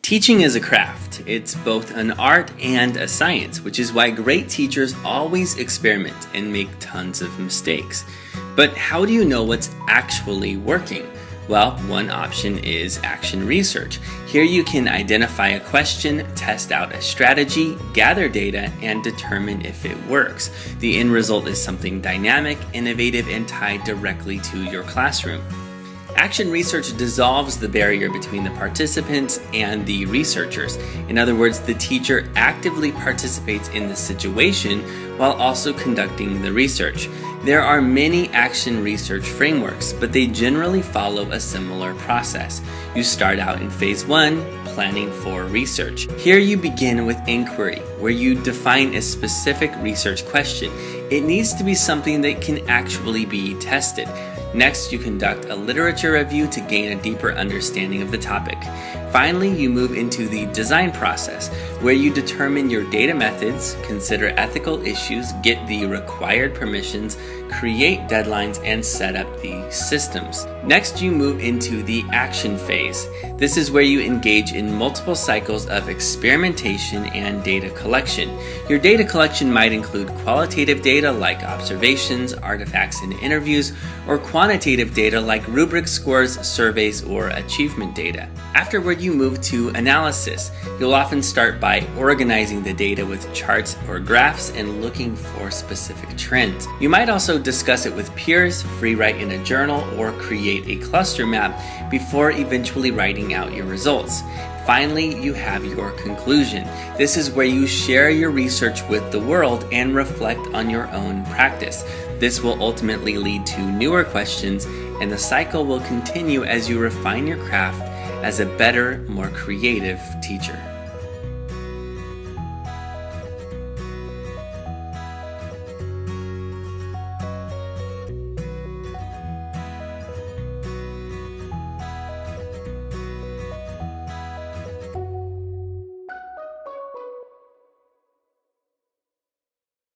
Teaching is a craft. It's both an art and a science, which is why great teachers always experiment and make tons of mistakes. But how do you know what's actually working? Well, one option is action research. Here you can identify a question, test out a strategy, gather data, and determine if it works. The end result is something dynamic, innovative, and tied directly to your classroom. Action research dissolves the barrier between the participants and the researchers. In other words, the teacher actively participates in the situation while also conducting the research. There are many action research frameworks, but they generally follow a similar process. You start out in phase 1, planning for research. Here you begin with inquiry, where you define a specific research question. It needs to be something that can actually be tested. Next, you conduct a literature review to gain a deeper understanding of the topic. Finally, you move into the design process, where you determine your data methods, consider ethical issues, get the required permissions, create deadlines, and set up the systems. Next, you move into the action phase. This is where you engage in multiple cycles of experimentation and data collection. Your data collection might include qualitative data like observations, artifacts, and interviews, or quantitative data like rubric scores, surveys, or achievement data. Afterward, you move to analysis. You'll often start by organizing the data with charts or graphs and looking for specific trends. You might also discuss it with peers, free write in a journal, or create a cluster map before eventually writing out your results. Finally, you have your conclusion. This is where you share your research with the world and reflect on your own practice. This will ultimately lead to newer questions, and the cycle will continue as you refine your craft as a better, more creative teacher.